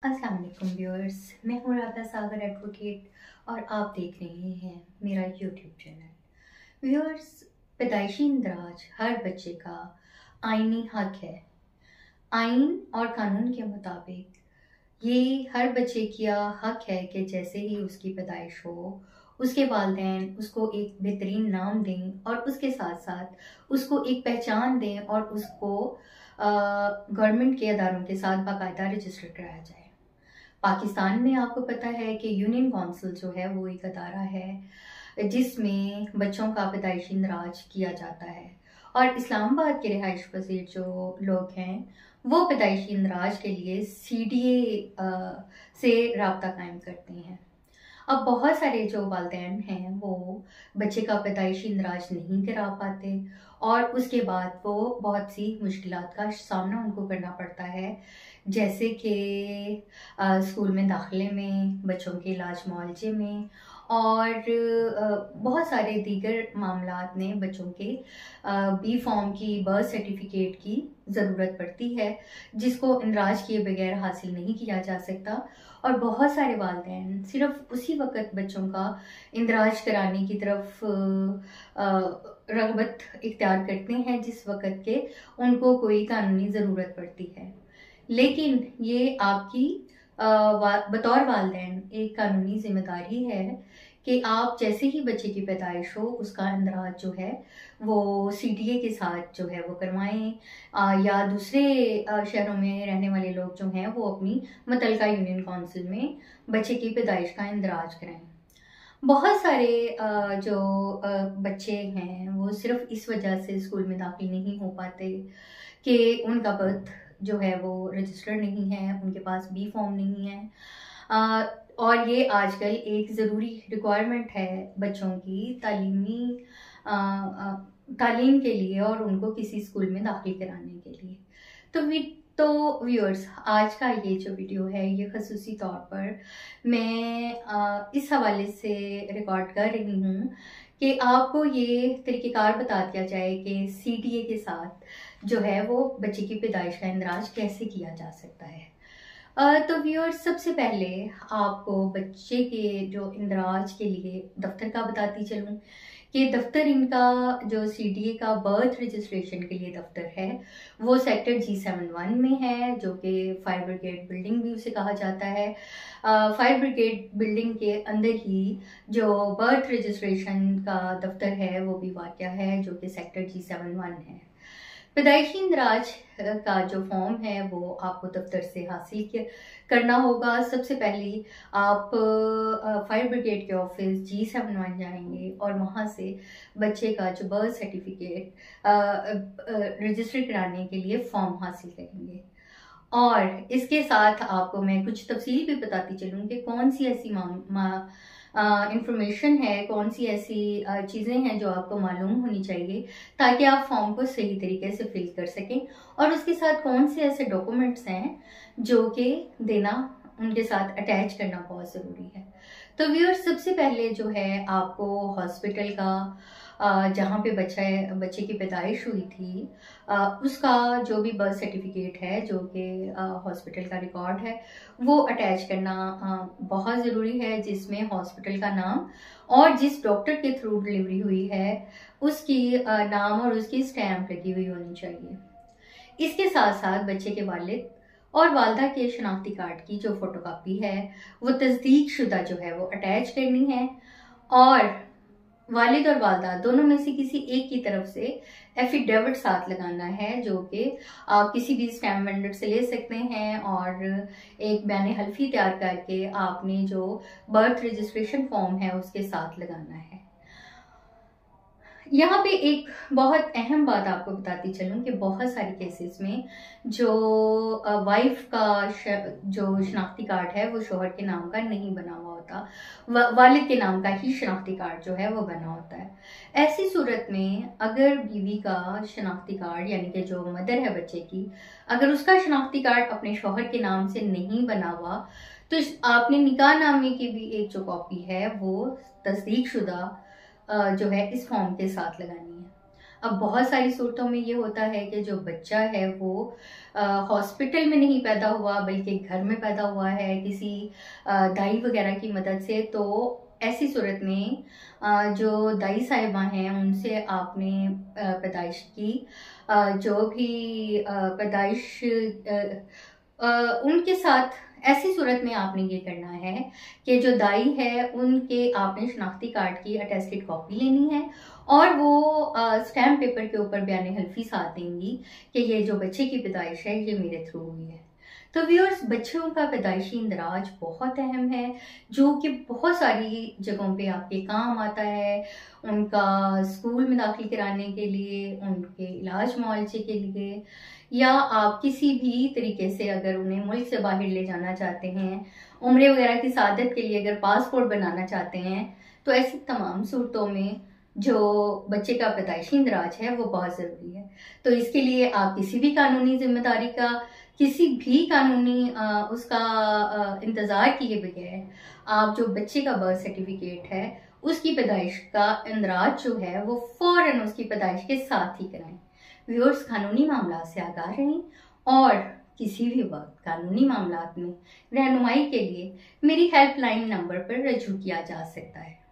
अस्सलाम वालेकुम व्यूअर्स, मैं हूँ राधा सागर एडवोकेट और आप देख रहे हैं मेरा यूट्यूब चैनल। व्यूअर्स, पैदाइशी इंदराज हर बच्चे का आईनी हक है। आइन और कानून के मुताबिक ये हर बच्चे का हक है कि जैसे ही उसकी पैदाइश हो उसके वालिदैन उसको एक बेहतरीन नाम दें और उसके साथ साथ उसको एक पहचान दें और उसको गवर्नमेंट के अदारों के साथ बाकायदा रजिस्टर कराया जाए। पाकिस्तान में आपको पता है कि यूनियन काउंसिल जो है वो एक अदारा है जिसमें बच्चों का पैदाइशी इंदराज किया जाता है और इस्लामाबाद के रिहाइश पजीर जो लोग हैं वो पैदाइशी इंदराज के लिए CDA से रब्ता कायम करते हैं। अब बहुत सारे जो वालिदैन हैं वो बच्चे का पैदाइशी इंदराज नहीं करा पाते और उसके बाद वो बहुत सी मुश्किलात का सामना उनको करना पड़ता है, जैसे कि स्कूल में दाखिले में, बच्चों के इलाज मुआवजे में और बहुत सारे दीगर मामलात में बच्चों के B फॉर्म की, बर्थ सर्टिफिकेट की ज़रूरत पड़ती है जिसको इंदराज किए बगैर हासिल नहीं किया जा सकता। और बहुत सारे वालिदैन सिर्फ उसी वक़्त बच्चों का इंदराज कराने की तरफ रग़बत इख्तियार करते हैं जिस वक़्त के उनको कोई कानूनी ज़रूरत पड़ती है, लेकिन ये आपकी बतौर वालिदैन एक कानूनी जिम्मेदारी है कि आप जैसे ही बच्चे की पैदाइश हो उसका इंदराज जो है वो CDA के साथ जो है वो करवाएं या दूसरे शहरों में रहने वाले लोग जो हैं वो अपनी मुतल्लिका यूनियन काउंसिल में बच्चे की पैदाइश का इंदराज कराएं। बहुत सारे जो बच्चे हैं वो सिर्फ इस वजह से स्कूल में दाखिल नहीं हो पाते कि उनका बर्थ जो है वो रजिस्टर नहीं है, उनके पास B फॉर्म नहीं है और ये आजकल एक ज़रूरी रिक्वायरमेंट है बच्चों की तालीम के लिए और उनको किसी स्कूल में दाखिल कराने के लिए। तो व्यूअर्स, आज का ये जो वीडियो है ये ख़ुसूसी तौर पर मैं इस हवाले से रिकॉर्ड कर रही हूँ कि आपको ये तरीक़ेकार बता दिया जाए कि CDA के साथ जो है वो बच्चे की पैदाइश का इंदराज कैसे किया जा सकता है। तो व्यूअर्स, सबसे पहले आपको बच्चे के जो इंदराज के लिए दफ्तर का बताती चलूँ कि दफ्तर इनका जो CDA का बर्थ रजिस्ट्रेशन के लिए दफ्तर है वो सेक्टर G71 में है, जो कि फायर ब्रिगेड बिल्डिंग भी उसे कहा जाता है। फायर ब्रिगेड बिल्डिंग के अंदर ही जो बर्थ रजिस्ट्रेशन का दफ्तर है वो भी वाक़या है, जो कि सेक्टर G71 है। पैदाइशी इंदराज का जो फॉर्म है वो आपको दफ्तर से हासिल करना होगा। सबसे पहले आप फायर ब्रिगेड के ऑफिस G71 जाएंगे और वहाँ से बच्चे का जो बर्थ सर्टिफिकेट रजिस्टर कराने के लिए फॉर्म हासिल करेंगे। और इसके साथ आपको मैं कुछ तफसील भी बताती चलूँ कि कौन सी ऐसी इंफॉर्मेशन है, कौन सी ऐसी चीज़ें हैं जो आपको मालूम होनी चाहिए ताकि आप फॉर्म को सही तरीके से फिल कर सकें, और उसके साथ कौन से ऐसे डॉक्यूमेंट्स हैं जो कि देना, उनके साथ अटैच करना बहुत ज़रूरी है। तो व्यूअर्स, सबसे पहले जो है आपको हॉस्पिटल का जहाँ पे बच्चे की पैदाइश हुई थी उसका जो भी बर्थ सर्टिफिकेट है, जो कि हॉस्पिटल का रिकॉर्ड है, वो अटैच करना बहुत ज़रूरी है, जिसमें हॉस्पिटल का नाम और जिस डॉक्टर के थ्रू डिलीवरी हुई है उसकी नाम और उसकी स्टैम्प लगी हुई होनी चाहिए। इसके साथ साथ बच्चे के वालिद और वालदा के शनाख्ती कार्ड की जो फोटोकॉपी है वो तस्दीक शुदा जो है वो अटैच करनी है, और वालिद और वालदा दोनों में से किसी एक की तरफ से एफिडेविट साथ लगाना है, जो कि आप किसी भी स्टैम्प वेंडर से ले सकते हैं, और एक बयान हल्फी तैयार करके आपने जो बर्थ रजिस्ट्रेशन फॉर्म है उसके साथ लगाना है। यहाँ पे एक बहुत अहम बात आपको बताती चलूँ कि बहुत सारे केसेस में जो वाइफ का जो शनाख्ती कार्ड है वो शोहर के नाम का नहीं बना हुआ होता, वालिद के नाम का ही शनाख्ती कार्ड जो है वो बना होता है। ऐसी सूरत में अगर बीवी का शनाख्ती कार्ड, यानी कि जो मदर है बच्चे की, अगर उसका शनाख्ती कार्ड अपने शोहर के नाम से नहीं बना हुआ तो आपने निकाहनामे की भी एक जो कॉपी है वो तस्दीक शुदा जो है इस फॉर्म के साथ लगानी है। अब बहुत सारी सूरतों में ये होता है कि जो बच्चा है वो हॉस्पिटल में नहीं पैदा हुआ बल्कि घर में पैदा हुआ है किसी दाई वगैरह की मदद से। तो ऐसी सूरत में जो दाई साहिबा हैं उनसे आपने पैदाइश की जो भी पैदाइश उनके साथ ऐसी सूरत में आपने ये करना है कि जो दाई है उनके आपने शनाख्ती कार्ड की अटेस्टेड कॉपी लेनी है और वो स्टैम्प पेपर के ऊपर बयान हल्फी साथ देंगी कि ये जो बच्चे की पैदाइश है ये मेरे थ्रू हुई है। तो व्यूअर्स, बच्चों का पैदाइशी इंदराज बहुत अहम है जो कि बहुत सारी जगहों पे आपके काम आता है। उनका स्कूल में दाखिल कराने के लिए, उनके इलाज मुआवजे के लिए, या आप किसी भी तरीके से अगर उन्हें मुल्क से बाहर ले जाना चाहते हैं, उम्रे वगैरह की सादत के लिए अगर पासपोर्ट बनाना चाहते हैं, तो ऐसी तमाम सूरतों में जो बच्चे का पैदाइशी इंदराज है वो बहुत ज़रूरी है। तो इसके लिए आप किसी भी कानूनी जिम्मेदारी का, किसी भी कानूनी उसका इंतज़ार किए बगैर आप जो बच्चे का बर्थ सर्टिफिकेट है उसकी पैदाइश का इंदराज जो है वो फ़ौरन उसकी पैदाइश के साथ ही कराएं। व्यूअर्स, कानूनी मामला से आगाह रहें और किसी भी वक्त कानूनी मामलात में रहनुमाई के लिए मेरी हेल्पलाइन नंबर पर रजू किया जा सकता है।